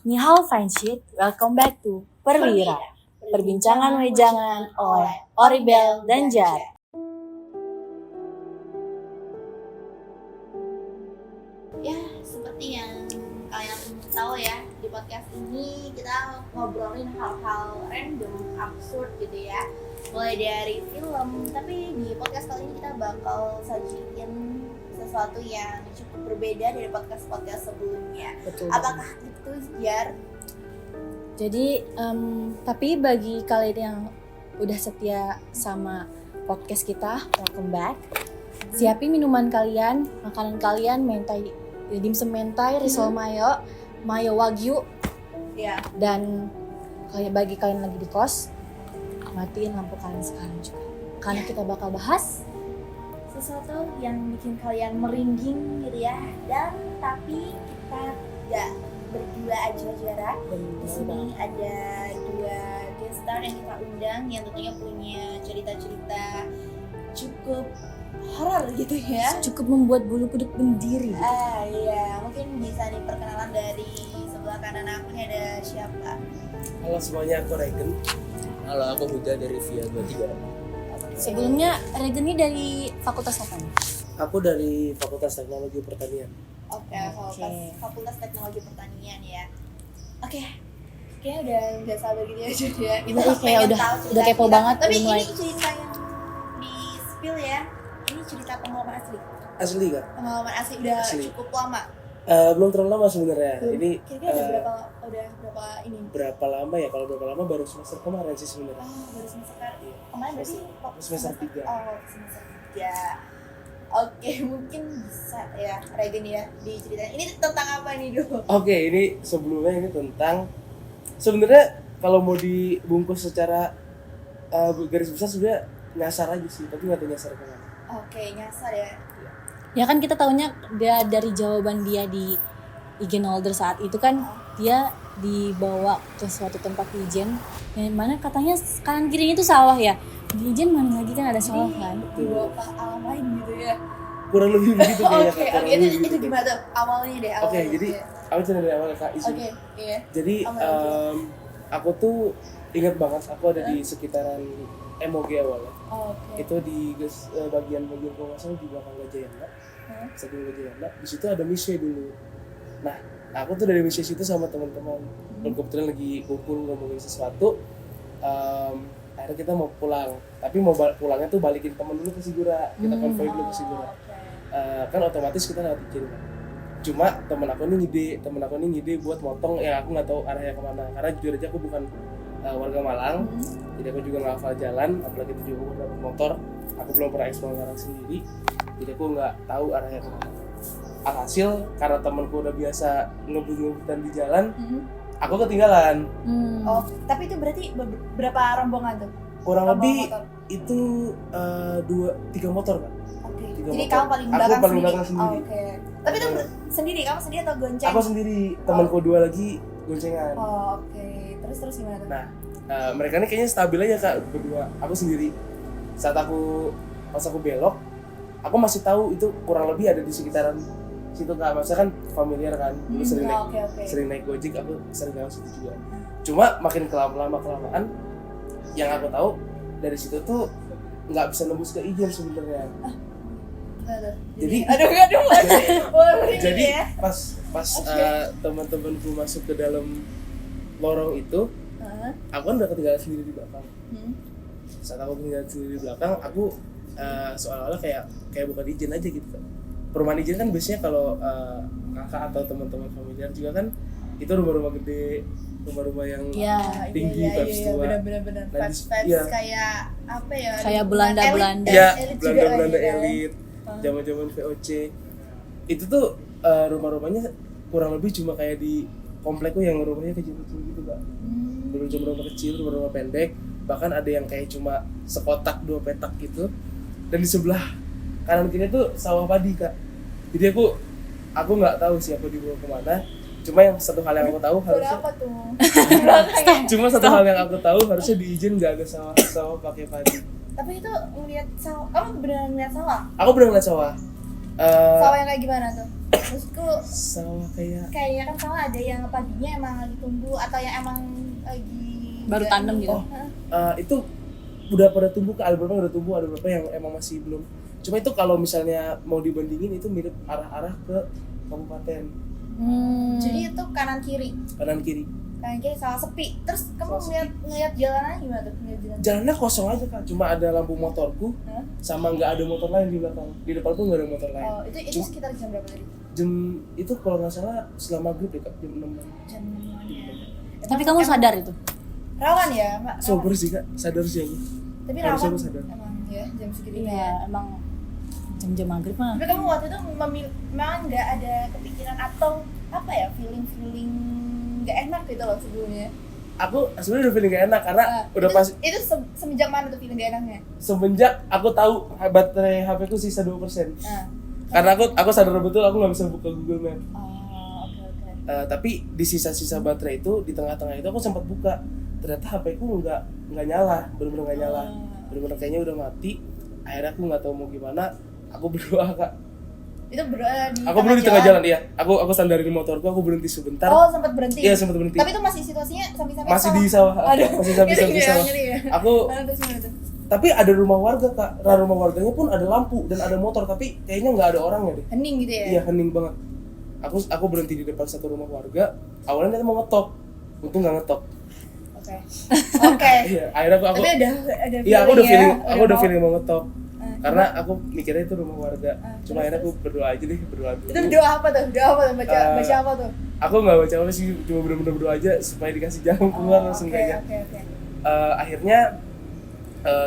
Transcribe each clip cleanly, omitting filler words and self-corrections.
Nihao Friendship, welcome back to Perwira, perbincangan wejangan oleh Oribel dan Jar. Ya, seperti yang kalian tahu ya, di podcast ini kita ngobrolin hal-hal random, absurd gitu ya. Mulai dari film, tapi di podcast kali ini kita bakal sajiin sesuatu yang cukup berbeda dari podcast-podcast sebelumnya. Betul. Apakah itu, Jar? Jadi, tapi bagi kalian yang udah setia sama podcast kita, welcome back. Siapin minuman kalian, makanan kalian, mentai, dimsum mentai, risol mayo, mayo wagyu, Ya. dan bagi kalian lagi di kos, matiin lampu kalian sekarang juga. Karena kita bakal bahas Sesuatu yang bikin kalian merinding gitu ya. Dan tapi kita nggak berdua aja, Jara. Di sini ada dua guest star yang kita undang yang tentunya punya cerita-cerita cukup horor gitu ya. cukup membuat bulu kuduk berdiri. Iya, mungkin bisa diperkenalan dari sebelah kanan aku nih, ada siapa? Halo semuanya, aku Regen. Halo, aku Huda dari Via 23. Sebelumnya Regen ini dari fakultas apa nih? Aku dari Fakultas Teknologi Pertanian. Oke, Oke. Fakultas Teknologi Pertanian ya. Oke, kayaknya udah nggak sabar gitu ya, jadi ya. Kita Udah, kayak pengen udah- tahu udah cerita kepo kita. banget, Tapi udah mulai. ini cerita yang di spill ya. Ini cerita pengalaman asli. Asli Kak? Pengalaman asli udah Asli. cukup lama. Belum terlalu lama sebenarnya. Ini Kira-kira udah berapa ini? berapa lama ya? Kalau berapa lama baru semester kemarin sih sebenarnya. Baru semester kemarin berarti Semester 3. Oh, semester 3. Oke, mungkin bisa ya Regen ya diceritain. Ini tentang apa nih, Do? Oke, ini sebelumnya ini tentang sebenarnya kalau mau dibungkus secara garis besar sebenarnya nyasar aja sih, tapi nggak tahu nyasar kemana. Oke, nyasar ya. Ya kan kita taunya dia dari jawaban dia di Ijen Holder saat itu kan dia dibawa ke suatu tempat Ijen yang mana katanya kanan kirinya itu sawah ya. Di Ijen mana lagi kan ada sawah kan. Dibawa ke alam lain gitu ya. Kurang lebih begitu kayaknya. Oke, Kak. Kurang itu lebih begitu. gimana tuh awalnya deh? Oke, jadi aku cerita dari awal Kak, izin. Oke, iya. Jadi Awal aku tuh ingat banget aku ada di sekitaran MOG awalnya. Oke. Itu di bagian-bagian kalau nggak salah di belakang Gajayana, sebelum Gajayana. Di situ ada mise dulu. Nah, aku tuh dari mise situ sama teman-teman. Kebetulan lagi kumpul ngomongin sesuatu. Akhirnya kita mau pulang. Tapi mau pulangnya tuh balikin teman dulu ke Sigura. Kita konvoy dulu ke Sigura. Kan otomatis kita lewat izin kan. Cuma temen aku ini ngide buat motong yang aku nggak tahu arahnya kemana. Karena jujur aja aku bukan warga Malang, jadi aku juga nggak hafal jalan, apalagi itu juga udah motor. Aku belum pernah eksplor Malang sendiri, jadi aku nggak tahu arahnya kemana. Alhasil karena temanku udah biasa ngebut-ngebutan di jalan, aku ketinggalan. Oh, tapi itu berarti berapa rombongan tuh? Kurang Rombongan lebih motor? itu 2-3 motor kan. Oke. Tiga Jadi motor. kamu paling Aku belakang paling sendiri. belakang sendiri. Oke. Tapi itu sendiri, kamu sendiri atau gonceng? Aku sendiri, temanku 2 lagi goncengan. Oh, oke. Terus gimana tuh? Nah, mereka ini kayaknya stabil aja Kak, berdua. Aku sendiri. Pas aku belok, aku masih tahu itu kurang lebih ada di sekitaran situ Kak. Maksudnya kan familiar kan, aku sering naik Gojek, aku sering lewat situ juga. Cuma makin kelamaan yang aku tahu dari situ tuh nggak bisa nembus ke Ijen sebenarnya. Gimana tuh? Jadi jadi ya? pas teman-temanku masuk ke dalam lorong itu, aku kan udah ketinggalan sendiri di belakang. Saat aku ketinggalan sendiri di belakang, aku seolah-olah kayak bukan izin aja gitu kan. Perumahan izin kan biasanya kalau kakak atau teman-teman familiar juga kan itu rumah-rumah gede, rumah-rumah yang tinggi, vibes tua. Bener-bener Nah, vibes iya. kayak apa ya? Kayak lingkungan Belanda-Belanda. elit, Iya, elit juga Belanda lagi kan. elit, zaman-zaman VOC. Itu tuh rumah-rumahnya kurang lebih cuma kayak di komplekku yang rumahnya kecil-kecil gitu Kak. Rumah-rumah kecil, rumah-rumah pendek, bahkan ada yang kayak cuma sekotak 2 petak gitu. Dan di sebelah kanan kiri tuh sawah padi Kak. Jadi aku nggak tahu sih aku dibawa kemana. Cuma yang satu hal yang aku tahu harusnya Berapa tuh? Belakangnya. cuma satu hal yang aku tahu harusnya diizin nggak ada sawah pakai padi. Tapi itu ngeliat sawah, kamu beneran ngeliat sawah? Aku benar ngeliat sawah. Sawah yang kayak gimana tuh? Maksudku sawah kayak kayaknya kan sawah ada yang paginya emang lagi tumbuh atau yang emang lagi Baru tanam gitu. itu udah pada tumbuh, ada beberapa udah tumbuh, ada beberapa yang emang masih belum. Cuma itu kalau misalnya mau dibandingin itu mirip arah-arah ke kabupaten. Jadi itu kanan kiri sawah sepi. Terus kamu Sawah ngeliat jalanannya gimana tuh? Ngeliat jalan. Jalannya kosong aja Kak, cuma ada lampu motorku sama nggak ada motor lain di belakang. Di depan pun nggak ada motor lain. Oh, itu sekitar jam berapa tadi? Jam itu kalau nggak salah setelah maghrib ya Kak, jam 6. Jam 6 ya. Tapi kamu sadar itu? Rawan ya, Mbak? Sober sih Kak, sadar sih aku. Tapi Harusnya rawan aku sadar. emang ya jam segitu ya. Iya, emang jam-jam maghrib mah. Tapi kamu waktu itu memang nggak ada kepikiran atau apa ya, feeling nggak enak gitu loh sebelumnya? Aku sebenarnya udah feeling gak enak karena udah pas itu semenjak mana tuh feeling gak enaknya? semenjak aku tahu baterai HP ku sisa 2%. Karena aku sadar betul aku nggak bisa buka Google Map. Oke. Tapi di sisa-sisa baterai itu di tengah-tengah itu aku sempat buka, ternyata HP ku nggak nyala, benar-benar nggak nyala, benar-benar kayaknya udah mati. Akhirnya aku nggak tahu mau gimana, aku berdoa Kak. Itu berdoa di Aku berhenti di tengah jalan, iya. Aku sandarin motorku, aku berhenti sebentar. Oh, sempat berhenti. Iya, sempat berhenti. Tapi itu masih situasinya samping-samping Masih di sawah. Aduh. Masih samping-samping Ngeri ya, sawah. ngeri ya. Aku Mana tuh, gimana tuh? tapi ada rumah warga Kak. Rumah warganya pun ada lampu dan ada motor, tapi kayaknya nggak ada orangnya deh. Hening gitu ya? Iya, hening banget. Aku berhenti di depan satu rumah warga. Awalnya dia mau ngetok, untung nggak ngetok. Oke. Iya, akhirnya aku Tapi ada iya aku udah feeling, ya, aku udah mau. feeling mau ngetok. Karena aku mikirnya itu rumah warga. Cuma akhirnya aku berdoa aja deh, berdoa dulu. Itu doa apa tuh? Baca apa tuh? Aku nggak baca apa sih, cuma bener-bener berdoa aja supaya dikasih jalan keluar langsung kayaknya. Oke. Akhirnya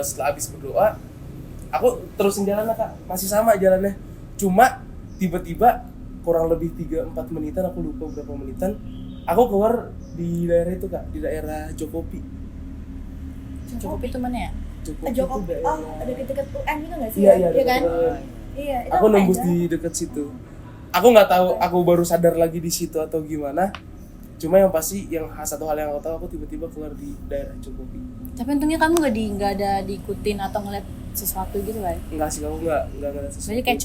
setelah habis berdoa, aku terusin jalan Kak, masih sama jalannya. Cuma tiba-tiba kurang lebih 3-4 menitan, aku lupa berapa menitan, aku keluar di daerah itu Kak, di daerah Jokopi. Jokopi itu mana ya? Jokopi. Oh, ada deket UN gitu nggak sih? Iya, Iya kan? deket. Iya. Itu Aku apa nembus aja? di deket situ. Aku nggak tahu, aku baru sadar lagi di situ atau gimana. Cuma yang pasti, satu hal yang aku tahu, aku tiba-tiba keluar di daerah Jokopi. Tapi untungnya kamu nggak ada diikutin atau ngeliat sesuatu gitu kan? Enggak sih, kamu nggak ngeliat sesuatu. Jadi kayak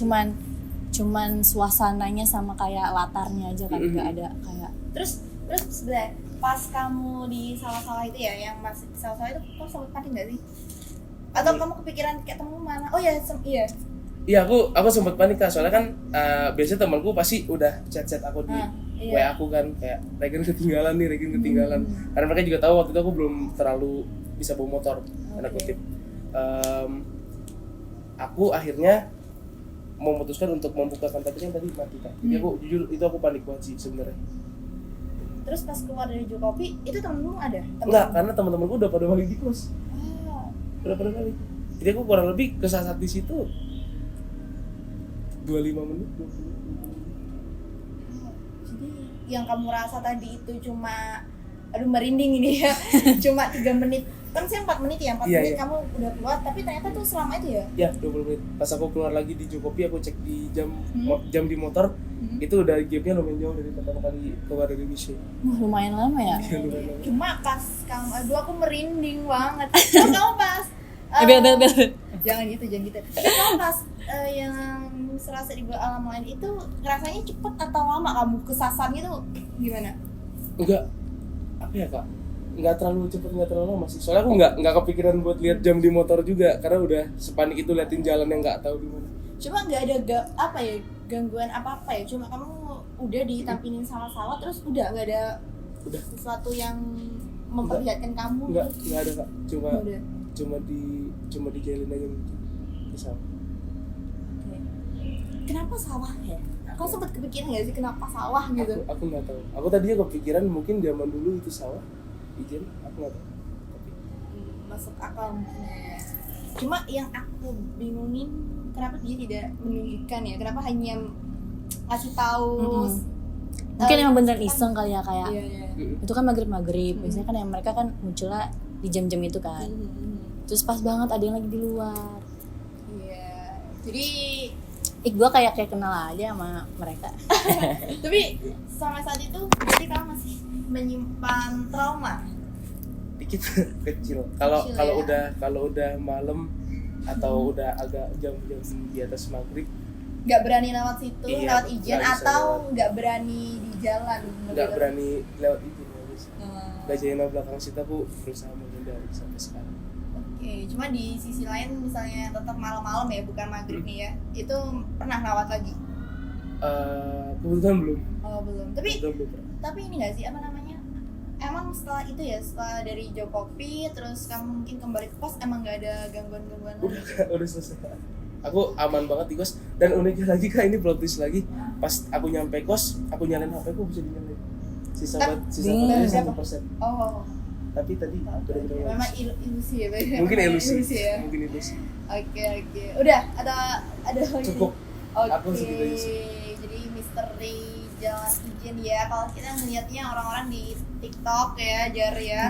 cuman suasananya sama kayak latarnya aja kan, nggak ada kayak. Terus sebelah pas kamu di sawah-sawah itu ya, yang masih di sawah-sawah itu kamu sempat panik nggak sih? Atau kamu kepikiran kayak temen mana? Oh iya, iya. Iya, aku sempat panik Kak, soalnya kan biasanya temanku pasti udah chat aku di WA aku kan, kayak Regen ketinggalan. Karena mereka juga tahu waktu itu aku belum terlalu bisa bawa motor, tanda kutip. Aku akhirnya memutuskan untuk membukakan, tapi kan tadi mati Kak. Jadi aku jujur itu aku panik banget sih sebenarnya. Terus pas keluar dari Jokopi, itu temenmu ada? Enggak, karena teman-temanku udah pada balik di kos. Udah pada balik. Jadi aku kurang lebih kesasar di situ 25 menit, 20 menit. Jadi yang kamu rasa tadi itu cuma, aduh merinding ini ya, cuma 3 menit. Kan saya 4 menit ya, 4 menit Iya. Kamu udah keluar, tapi ternyata tuh selama itu ya? Ya, 20 menit. Pas aku keluar lagi di Jokopi, aku cek di jam di motor, itu udah gapnya lumayan jauh dari pertama kali keluar dari Wishe. Lumayan lama ya? Cuma pas kamu, aduh aku merinding banget. Terus kamu pas Bel. jangan gitu. Terus kamu pas yang serasa di alam lain itu rasanya cepet atau lama kamu kesasar gitu gimana? Enggak, apa ya Kak? Enggak terlalu cepet, enggak terlalu lama sih. Soalnya aku enggak kepikiran buat lihat jam di motor juga, karena udah sepanik itu liatin jalan yang enggak tahu di mana. Cuma nggak ada gangguan apa ya, cuma kamu udah ditampilin sawah-sawah terus udah nggak ada sesuatu yang memperlihatkan kamu. Enggak ada Kak. Udah. Cuma dijalin aja ke sawah. Kenapa sawah ya? Kau sempat kepikiran nggak sih kenapa sawah gitu? Aku nggak tahu. Aku tadinya kepikiran mungkin zaman dulu itu sawah, ijen. Aku nggak tahu. Masuk akal mungkin ya. Cuma yang aku bingungin kenapa dia tidak menunjukkan ya? Kenapa hanya ngasih tahu? Mungkin emang beneran iseng kali ya, kayak Iya. itu kan maghrib. Biasanya kan yang mereka kan munculnya di jam-jam itu kan. Terus pas banget ada yang lagi di luar. Iya. Jadi Gue kayak kenal aja sama mereka. tapi sampai saat itu jadi kamu masih menyimpan trauma? Dikit kecil. Kalau Kecil, ya? udah malam atau udah agak jam-jam di atas maghrib, nggak berani lewat situ, Iya, lewat izin nggak bisa atau lewat. nggak berani di jalan? Nggak berani lewat itu, nggak bisa. Hmm. Gajayana belakang situ aku berusaha menghindari sampai sekarang. Oke, cuma di sisi lain misalnya tetap malam-malam ya, bukan maghrib nih ya, itu pernah lewat lagi? Kebetulan belum. Oh belum, tapi Kebetulan belum pernah. ini nggak sih apa namanya? Emang setelah itu ya, setelah dari Jokopi terus kamu mungkin kembali ke kos, emang nggak ada gangguan-gangguan lagi? Udah selesai. Aku aman banget di kos. Dan uniknya lagi Kak, ini plot twist lagi. Pas aku nyampe kos, aku nyalain HP aku bisa dinyalain. Sisa baterainya 1%. Oh, Tapi tadi benar-benar memang ilusi ya, Bay? mungkin ilusi. ya. Mungkin ilusi. Oke. Udah, ada lagi. Cukup. Oke. Aku segitu aja sih. Jadi misteri jalan izin ya. Kalau kita melihatnya orang-orang di TikTok ya, Jar ya.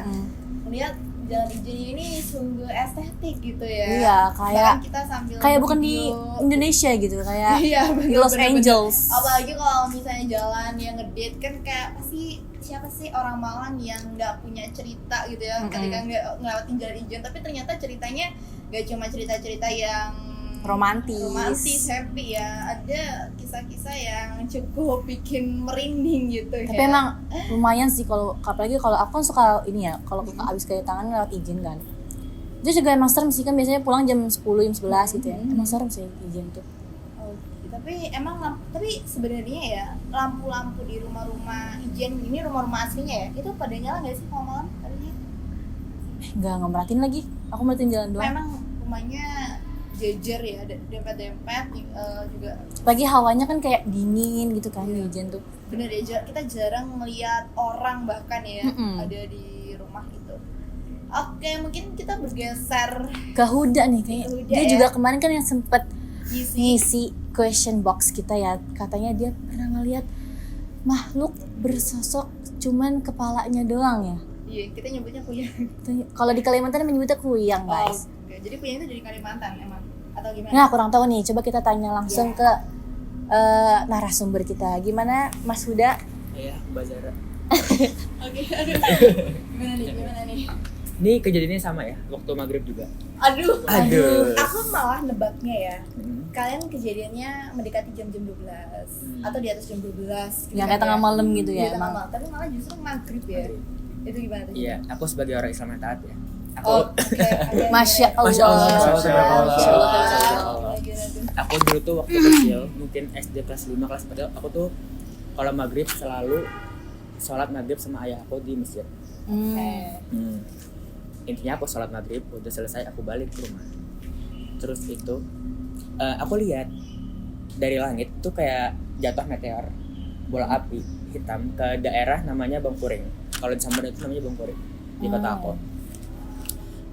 Melihat jalan izin ini sungguh estetik gitu ya. Iya, kayak Bahkan kita sambil bukan di video. Indonesia gitu, kayak Iya, di Los Angeles. Apalagi kalau misalnya jalan yang ngedate kan kayak pasti siapa sih orang Malang yang nggak punya cerita gitu ya ketika nggak ngelewatin jalan izin, tapi ternyata ceritanya nggak cuma cerita-cerita yang romantis happy ya, ada kisah-kisah yang cukup bikin merinding gitu ya. Tapi emang lumayan sih, kalau apalagi kalau aku kan suka ini ya, kalau abis kedatangan lewat izin kan, itu juga emang serem sih kan, biasanya pulang jam 10, jam 11 gitu ya. Emang serem sih izin tuh. Tapi emang tapi sebenarnya ya lampu-lampu di rumah-rumah ijen ini, rumah-rumah aslinya ya, itu pada nyala nggak sih kalau malam tadinya? Nggak merhatiin lagi, aku merhatiin jalan doang. Memang rumahnya jejer ya, dempet-dempet juga. Pagi hawanya kan kayak dingin gitu kan di ijen tuh. Bener ya, kita jarang melihat orang bahkan ya ada di rumah itu. Oke, mungkin kita bergeser Ke Huda nih kayaknya. Huda Dia ya. juga kemarin kan yang sempet isi. ngisi question box kita ya, katanya dia pernah ngeliat makhluk bersosok cuman kepalanya doang ya. Iya, kita nyebutnya kuyang. Kalau di Kalimantan menyebutnya kuyang, guys. Oke, jadi kuyang itu dari Kalimantan emang atau gimana? Nah, kurang tahu nih. Coba kita tanya langsung ke narasumber kita. Gimana, Mas Huda? Iya, Mbak Zara. Oke, aduh. Gimana nih? Ini kejadiannya sama ya, waktu maghrib juga. Aduh. Aduh. Aku malah nebaknya ya. Hmm. Kalian kejadiannya mendekati jam-jam 12 atau di atas jam 12 gitu Yang kan kayak tengah malam gitu ya, Iya, tengah emang. malam. Tapi malah justru maghrib ya. Maghrib. Itu gimana tuh? Iya, aku sebagai orang Islam yang taat ya. Aku Oh, oke. Ada- Masya Allah. Masya Allah. Masya Allah. Masya Allah. Gimana tuh? aku dulu tuh waktu kecil, mungkin SD kelas 5, kelas 4, aku tuh kalau maghrib selalu sholat maghrib sama ayah aku di masjid. Hmm. Intinya aku sholat maghrib, udah selesai aku balik ke rumah. Terus itu aku lihat dari langit tuh kayak jatuh meteor bola api hitam ke daerah namanya Bangkuring. Kalau di Samarinda itu namanya Bangkuring di kota aku.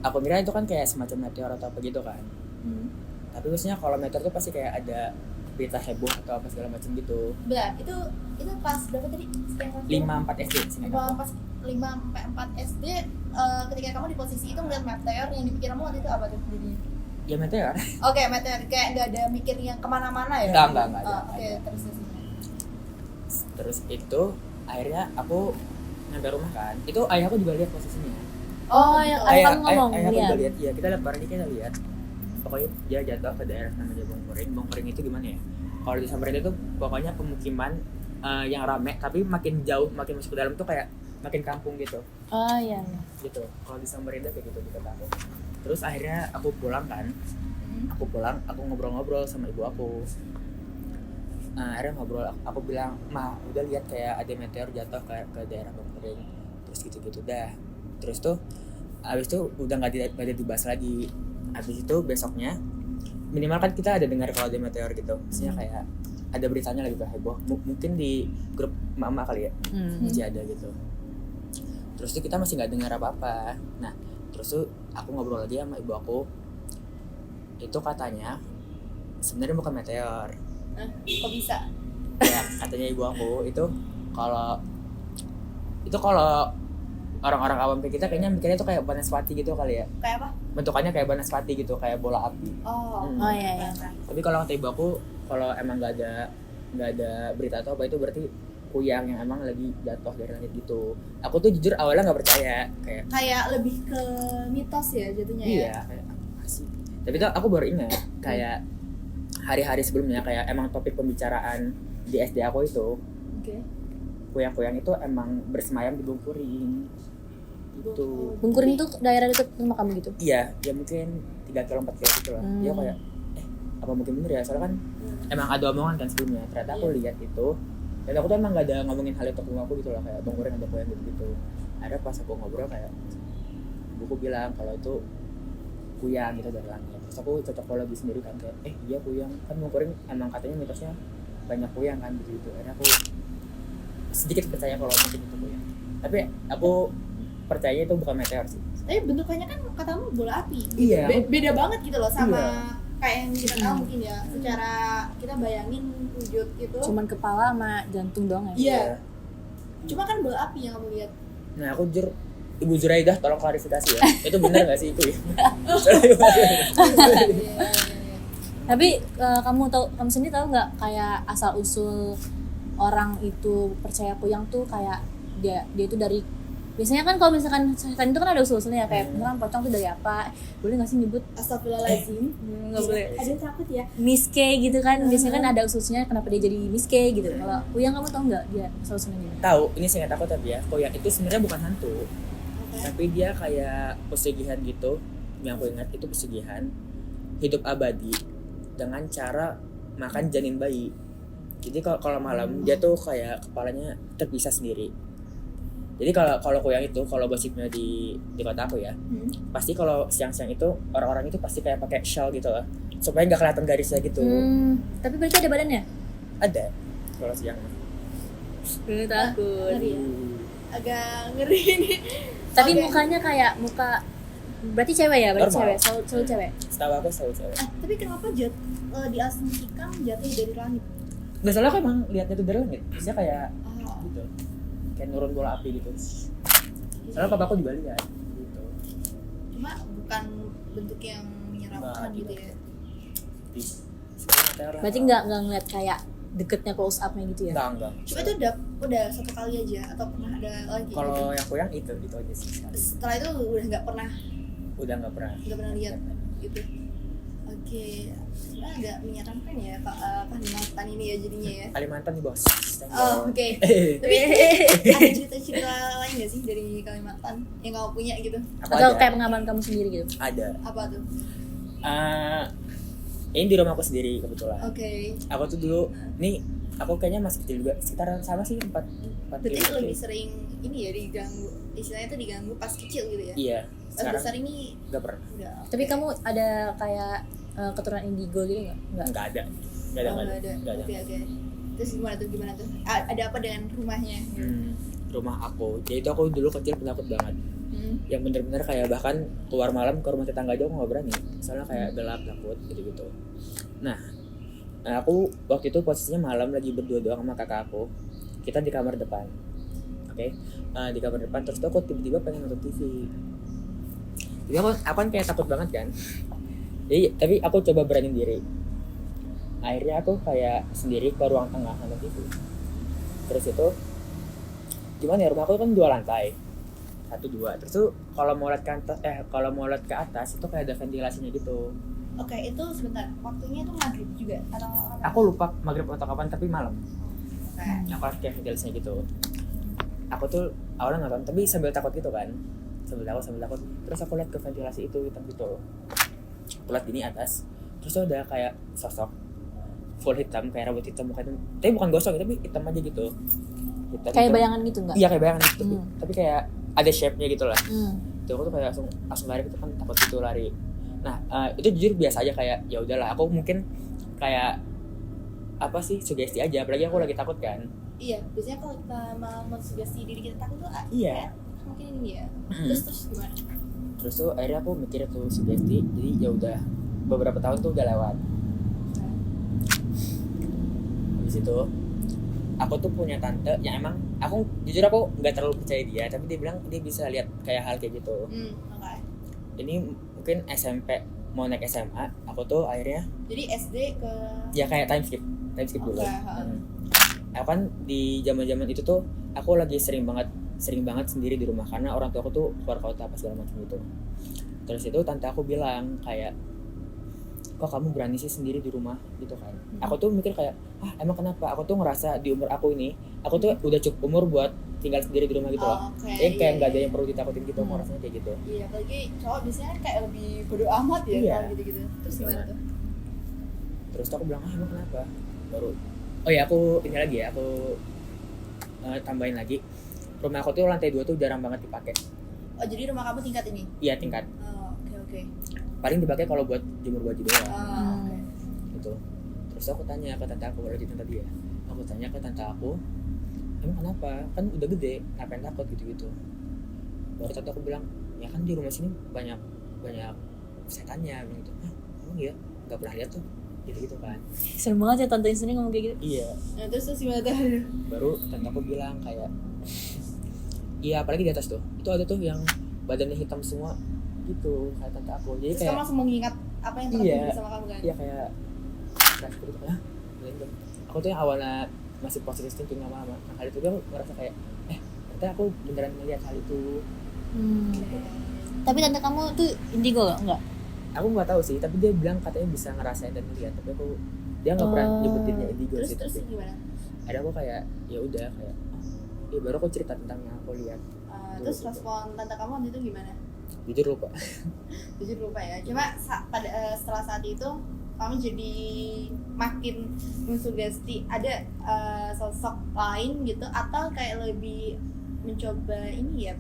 Aku kira itu kan kayak semacam meteor atau apa gitu kan. Tapi biasanya kalau meteor tuh pasti kayak ada berita heboh atau apa segala macam gitu. Bentar, itu pas berapa tadi? Sekian kelas? 5-4 SD sini aku. Pas 5-4 SD, ketika kamu di posisi itu ngeliat meteor, yang dipikir kamu waktu itu apa tuh jadinya? Ya meteor. Oke, meteor, kayak nggak ada mikir yang kemana-mana ya? Enggak ada. Oke, terus. Terus itu akhirnya aku nyampe rumah kan. Itu ayahku juga lihat posisinya. Oh, yang kamu ngomong ayah aku lihat. juga lihat. Iya, kita lihat bareng kita lihat. Pokoknya dia jatuh ke daerah namanya Bangkuring. Bangkuring itu gimana ya? Kalau di Samarinda itu pokoknya pemukiman yang rame, tapi makin jauh, makin masuk ke dalam tuh kayak makin kampung gitu. Oh iya. Gitu. Kalau di Samarinda kayak gitu di kota aku. Terus akhirnya aku pulang kan. Aku pulang, aku ngobrol-ngobrol sama ibu aku. Nah, akhirnya ngobrol, aku bilang, "Ma, udah lihat kayak ada meteor jatuh ke daerah Bangkuring." Terus gitu-gitu dah. Terus tuh abis itu udah nggak ada dibahas lagi. Abis itu besoknya minimal kan kita ada dengar kalau ada meteor gitu. Maksudnya kayak ada beritanya lagi tuh heboh. Mungkin di grup mama kali ya. Masih ada gitu. Terus tuh kita masih nggak dengar apa-apa. Nah, terus tuh aku ngobrol lagi sama ibu aku. Itu katanya sebenarnya bukan meteor. Kok bisa? Ya, katanya ibu aku itu kalau orang-orang awam kayak kita kayaknya mikirnya itu kayak banaspati gitu kali ya. Kayak apa? Bentukannya kayak banaspati gitu, kayak bola api. Oh, Oh iya. Tapi kalau kata ibu aku, kalau emang nggak ada berita atau apa, itu berarti kuyang yang emang lagi jatuh dari langit gitu. Aku tuh jujur awalnya nggak percaya, kayak lebih ke mitos ya jatuhnya ya. iya kayak apa sih. Tapi tuh aku baru ingat kayak hari-hari sebelumnya kayak emang topik pembicaraan di SD aku itu Oke. kuyang-kuyang itu emang bersemayam di Bungkuring gitu. Bungkuring tuh daerah dekat rumah kamu gitu? Iya, ya mungkin 3 kilo 4 kilo gitu lah. Dia kayak apa mungkin bener ya, soalnya kan emang ada omongan kan sebelumnya. Ternyata aku lihat itu dan aku tuh emang gak ada ngomongin hal itu ke rumahku gitu lah, kayak Bungkuring ada kuyang gitu. Ada pas aku ngobrol kayak buku bilang kalau itu kuyang gitu dari langit. Terus aku cocokologi sendiri kan kayak iya kuyang kan Bungkuring emang katanya mitosnya banyak kuyang kan gitu. Akhirnya aku sedikit percaya kalau mungkin itu kuyang. Tapi aku percaya itu bukan meteor sih. Tapi bentukannya kan katamu bola api. Iya. Beda banget gitu loh sama Iya. kayak yang kita tahu mungkin ya. Secara kita bayangin wujud itu. Cuman kepala sama jantung doang ya? Iya. Cuma kan bola api yang kamu lihat. Nah aku jujur Ibu Zuraidah tolong klarifikasi ya. Itu benar nggak sih itu ya? Tapi kamu sendiri tahu nggak kayak asal usul orang itu percaya kuyang tuh kayak dia itu dari biasanya kan kalau misalkan setan itu kan ada usul-usulnya ya, kayak misalkan pocong tuh dari apa, boleh nggak sih nyebut? Astagfirullahaladzim. Nggak boleh. Ada yang takut ya. Miss K gitu kan, biasanya kan ada usul-usulnya kenapa dia jadi Miss K gitu. Kalau kuyang kamu tahu nggak dia asal usulnya gimana? Tahu, ini saya tahu tapi ya, kuyang itu sebenarnya bukan hantu, tapi dia kayak pesugihan gitu. Yang aku ingat itu pesugihan hidup abadi dengan cara makan janin bayi. Jadi kalau malam dia tuh kayak kepalanya terpisah sendiri. Jadi kalau kuyang itu, kalau gosipnya di kota aku ya, pasti kalau siang-siang itu orang-orang itu pasti kayak pakai shawl gitu lah, supaya nggak kelihatan garisnya gitu. Tapi berarti ada badannya? Ada kalau siang. Takut. Ngeri ya. Agak ngeri ini. Tapi Oke. mukanya kayak muka, berarti cewek ya? Berarti Normal. cewek, selalu cewek. Setahu aku selalu cewek. Tapi kenapa diasumsikan jatuh dari langit? Nggak salah aku emang lihatnya tuh dari langit. Biasanya kayak Oh. gitu, kayak nurun bola api gitu. Soalnya papaku di Bali ya gitu. Cuma bukan bentuk yang menyeramkan Nggak, gitu ya. Berarti nggak ngeliat kayak deketnya close up-nya gitu ya? Enggak. Cuma itu udah satu kali aja atau pernah ada lagi? Kalau yang kuyang itu aja sih. Setelah itu udah nggak pernah Udah nggak pernah lihat gitu. Oke, sebenarnya agak menyeramkan ya Pak Kalimantan ini ya jadinya ya. Kalimantan nih bos. Oh, oke. Tapi ada cerita-cerita lain nggak sih dari Kalimantan yang kamu punya gitu? Aku Atau ada. kayak pengalaman kamu sendiri gitu? Ada. Apa tuh? Ini di rumahku sendiri kebetulan. Oke. Aku tuh dulu, nih aku kayaknya masih kecil juga, sekitaran sama sih 4 Berarti lebih sering ini ya diganggu, istilahnya tuh diganggu pas kecil gitu ya? Iya. Pas Sekarang besar ini nggak pernah. udah. Tapi kamu ada kayak keturunan indigo gitu nggak? Nggak. Nggak ada. Nggak ada. Oke. Terus gimana tuh? Ada apa dengan rumahnya? Rumah aku, jadi itu aku dulu kecil penakut banget. Yang bener-bener kayak bahkan keluar malam ke rumah tetangga aja aku nggak berani, soalnya kayak gelap, takut gitu. Nah aku waktu itu posisinya malam lagi berdua doang sama kakak aku, kita di kamar depan, oke. Di kamar depan terus tuh aku tiba-tiba pengen nonton TV. Jadi aku kan kayak takut banget kan, jadi tapi aku coba berani diri. Akhirnya aku kayak sendiri ke ruang tengah nonton TV. Terus itu gimana ya, rumah aku kan 2 lantai, 1, 2. Terus tuh kalau mau lihat ke atas itu kayak ada ventilasinya gitu. Oke, itu sebentar. Waktunya itu maghrib juga atau apa? Aku lupa maghrib atau kapan, tapi malam. Oke. Aku lihat kayak ventilasinya gitu. Aku tuh awalnya nonton tapi sambil takut gitu kan, sambil takut. Terus aku lihat ke ventilasi itu hitam gitu. Aku lihat gini atas, terus tuh ada kayak sosok full hitam, kayak rambut hitam, mukanya tapi bukan gosong tapi hitam aja gitu. Kayak bayangan gitu nggak? Iya kayak bayangan gitu, tapi kayak ada shape-nya gitu lah. Tuh aku tuh kayak langsung lari gitu kan, takut gitu lari. Nah itu jujur biasa aja, kayak ya udahlah, aku mungkin kayak apa sih, sugesti aja, apalagi aku lagi takut kan. Iya, biasanya kalau kita mau mensugesti diri kita takut tuh Iya. mungkin ini ya. Terus gimana? Terus tuh akhirnya aku mikir tuh sugesti, jadi ya udah beberapa tahun tuh udah lewat. Habis itu aku tuh punya tante yang emang aku jujur aku nggak terlalu percaya dia, tapi dia bilang dia bisa lihat kayak hal kayak gitu. Oke. Ini mungkin SMP mau naik SMA, aku tuh akhirnya Jadi SD ke ya kayak time skip dulu. Oke, Aku kan di zaman itu tuh aku lagi sering banget sendiri di rumah karena orang tua aku tuh keluar kota apa segala macam gitu. Terus itu tante aku bilang kayak kok kamu berani sih sendiri di rumah gitu kan. Aku tuh mikir kayak emang kenapa, aku tuh ngerasa di umur aku ini aku tuh udah cukup umur buat tinggal sendiri di rumah gitu loh. Jadi kayak nggak ada yang perlu ditakutin gitu, aku rasanya kayak gitu. Iya, apalagi cowok biasanya kan kayak lebih bodo amat ya Iya. kalau gitu-gitu. Terus gimana tuh? Terus tuh aku bilang emang kenapa, baru oh ya aku ini lagi ya, aku tambahin lagi, rumah aku tuh lantai 2 tuh jarang banget dipakai. Oh, jadi rumah kamu tingkat ini? Iya tingkat, Oh, oke. paling dipakai kalau buat jemur baju doang Oke. gitu. Terus aku tanya ke tante aku, lagi tante dia, aku tanya ke tante aku, emang kenapa, kan udah gede ngapain takut gitu. Baru tante aku bilang, ya kan di rumah sini banyak setannya gitu. Emang ya nggak pernah lihat tuh gitu kan. Serem banget ya tante sendiri ngomong kayak gitu. Iya, Nah, terus gimana tuh? baru tante aku bilang kayak iya, apalagi di atas tuh itu ada tuh yang badannya hitam semua gitu, kayak tante aku. Jadi Terus kayak kamu langsung mengingat apa yang Iya. terjadi sama kamu kan? iya kayak crash gitu kan. Aku tuh yang awalnya masih positive thinking lama-lama, nah kali itu gue ngerasa kayak ternyata aku beneran ngeliat hal itu. Tapi tante kamu tuh indigo gak? Enggak. Aku nggak tahu sih, tapi dia bilang katanya bisa ngerasain dan ngeliat, tapi dia nggak pernah nyebutinnya indigo Terus sih. terus Tapi gimana? ada aku kayak ya udah kayak ya baru aku cerita tentang yang aku lihat. Terus respon tante kamu waktu itu gimana? Jujur lupa. Jujur lupa ya. Cuma setelah saat itu kamu jadi makin mensugesti ada sosok lain gitu, atau kayak lebih mencoba ini ya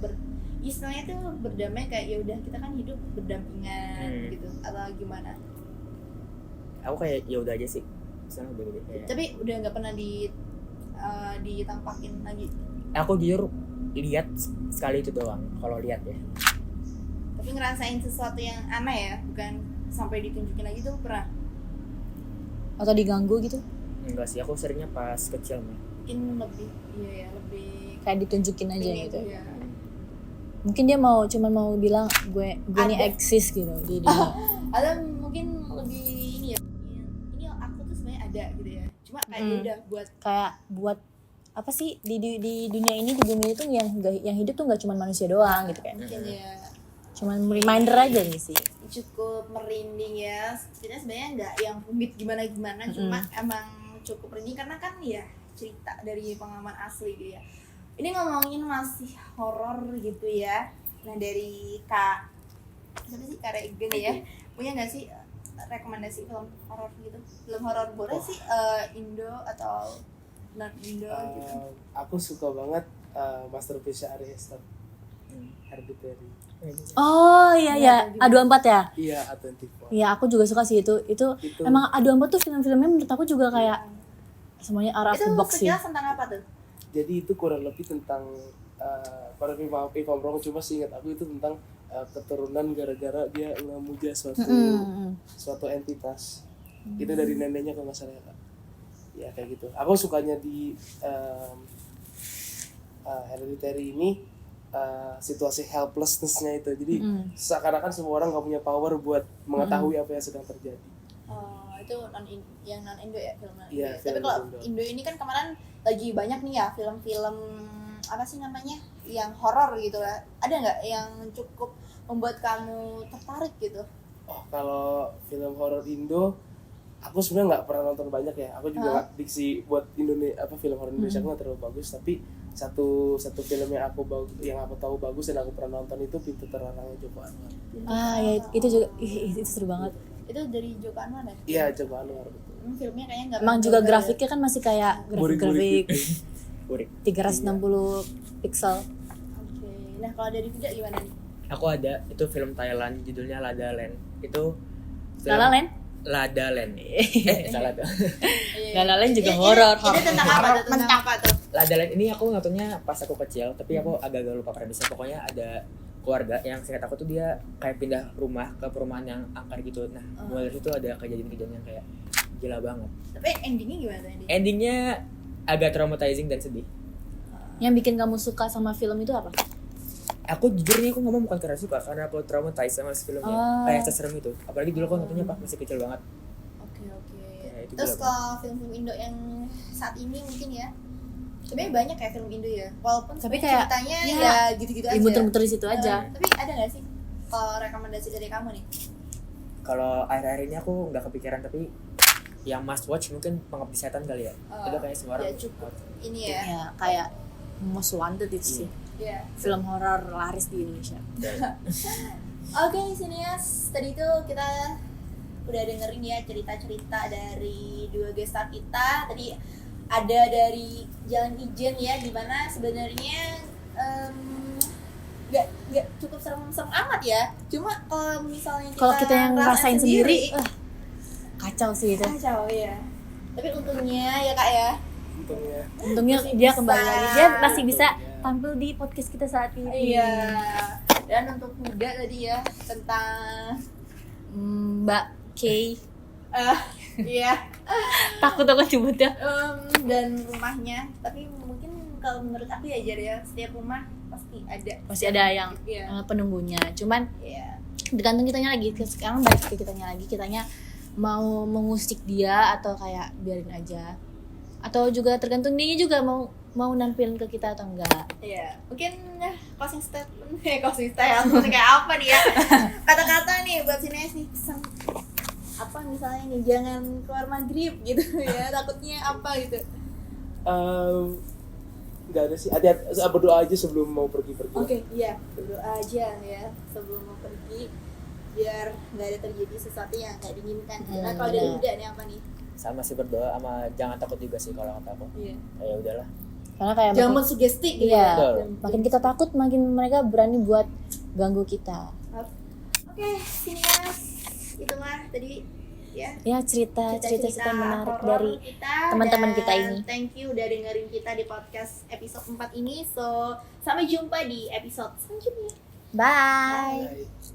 istilahnya tuh berdamai, kayak ya udah kita kan hidup berdampingan gitu, atau gimana? Aku kayak ya udah aja sih, sekarang udah gede kayak. Tapi udah nggak pernah ditampakin lagi. Aku jujur lihat sekali itu doang kalau lihat ya. Tapi ngerasain sesuatu yang aneh ya, bukan sampai ditunjukin lagi tuh pernah? Atau diganggu gitu? Enggak sih, aku seringnya pas kecil mah. Mungkin lebih lebih Kayak ditunjukin aja ini gitu. ya. Mungkin dia cuman mau bilang gue ini Ada. eksis gitu di dunia. Atau mungkin lebih ini ya, ini aku tuh sebenarnya ada gitu ya, cuma kayak ya udah buat Kayak buat apa sih di dunia ini, di bumi itu yang hidup tuh nggak cuma manusia doang gitu kan. mungkin ya Cuman reminder aja nih sih. cukup merinding ya. Sebenarnya nggak yang rumit gimana cuma emang cukup merinding karena kan ya cerita dari pengalaman asli gitu ya. Ini ngomongin masih horor gitu ya. Nah, dari Kak siapa sih, Kak Regen ya, punya nggak sih rekomendasi film horor gitu? Film horor boleh sih Indo atau non Indo gitu. Aku suka banget masterpiece Ari Aster, Hereditary. Oh iya ya, A24 ya. Iya, A24. Iya, aku juga suka sih itu. Emang A24 tuh film-filmnya menurut aku juga kayak semuanya out of Itu the box sih. sekilas tentang apa tuh? Jadi itu kurang lebih tentang kalau if I'm wrong, cuma seingat aku itu tentang keturunan gara-gara dia ngemuja suatu entitas. Itu dari neneknya kalau nggak salah ya, Kak. Ya kayak gitu. Aku sukanya di Hereditary ini situasi helplessness-nya itu. Jadi seakan-akan semua orang nggak punya power buat mengetahui apa yang sedang terjadi. Itu yang non Indo ya, film non Indo. Iya, Ya. Tapi film kalau Indo. Indo ini kan kemarin lagi banyak nih ya film-film apa sih namanya yang horor gitu lah. Ada nggak yang cukup membuat kamu tertarik gitu? Oh, kalau film horor Indo, aku sebenarnya nggak pernah nonton banyak ya. Aku juga nggak diksi buat film horor Indonesia aku nggak terlalu bagus. Tapi satu film yang aku tahu bagus dan aku pernah nonton itu Pintu Terlarangnya Joko Anwar. Ah ya, itu juga itu seru banget. Itu dari Joko Anwar ya? Iya, Joko Anwar betul. Filmnya kayaknya nggak. Emang juga grafiknya kan masih kayak Burik-burik. grafik 360 pixel. Oke. Nah, kalau dari Vida gimana nih? Aku ada, itu film Thailand judulnya Lada Land. Itu La La Land? Lada Land. Salah tuh. La La Land juga Ini- horor. Ini tentang apa tuh? Tentang apa tuh? Lada Land ini aku nontonnya pas aku kecil, tapi aku agak-agak lupa premisnya. Pokoknya ada keluarga yang seingat aku tuh dia kayak pindah rumah ke perumahan yang angker gitu. Nah, mulai dari situ ada kejadian-kejadian yang kayak gila banget. Tapi endingnya gimana tuh ending? Endingnya agak traumatizing dan sedih. Yang bikin kamu suka sama film itu apa? Aku jujur nih, aku ngomong bukan karena suka, karena aku traumatized sama si filmnya. Kayak seserem itu. Apalagi dulu aku nontonnya pas masih kecil banget. Oke. Ya, itu Terus gila kalau film-film Indo yang saat ini mungkin ya, sebenarnya banyak kayak film Indo ya, walaupun Tapi sebenarnya kayak, ceritanya ya, ya gitu-gitu aja. Muter-muter di situ aja. Tapi ada nggak sih kalau rekomendasi dari kamu nih? Kalau akhir-akhir ini aku nggak kepikiran, tapi yang must watch mungkin Pengabdi Setan kali ya. Itu kayak semua orang. Ya cukup ini ya. Ya kayak Most Wanted itu sih. Ya. Film horor laris di Indonesia. Oke, Sinias, tadi itu kita udah dengerin ya cerita-cerita dari dua guest star kita. Tadi ada dari Jalan Ijen ya, dimana sebenarnya nggak cukup serem-serem amat ya. Cuma kalau misalnya Kalau kita yang ngerasain sendiri, sendiri kacau sih itu. kacau ya. Tapi untungnya ya kak ya, Untungnya Masih dia bisa. kembali lagi. Dia masih bisa tampil di podcast kita saat ini. iya. Dan untuk muda tadi ya tentang Mbak Kay. iya Takut aku nyebutnya. dan rumahnya. Tapi mungkin kalau menurut aku ya Jar ya, setiap rumah pasti ada. Masih ada yang Iya. penunggunya. Cuman Iya. tergantung kitanya lagi. Sekarang balik ke kitanya lagi. Kitanya mau mengusik dia atau kayak biarin aja. Atau juga tergantung dia juga mau nampilin ke kita atau enggak. Iya, mungkin closing statement, closing statement kayak apa nih ya? Kata-kata nih buat Sinias nih, pesan apa misalnya nih, jangan keluar maghrib gitu ya, takutnya apa gitu. Nggak ada sih, berdoa aja sebelum mau pergi-pergi. Oke, iya, berdoa aja ya sebelum mau pergi biar nggak ada terjadi sesuatu yang nggak diinginkan. Nah kalau dari benar. Uda nih apa nih? Sama sih berdoa, sama jangan takut juga sih kalau kata aku. Iya. Ya udahlah. Karena kayak Jangan makin, mensugesti gitu iya, ya. makin kita takut makin mereka berani buat ganggu kita. Oke, Sinias, itu mah tadi ya. Ya cerita-cerita menarik horor dari kita, teman-teman dan kita ini. Thank you udah dengerin kita di podcast episode 4 ini. So, sampai jumpa di episode selanjutnya. Bye. Bye.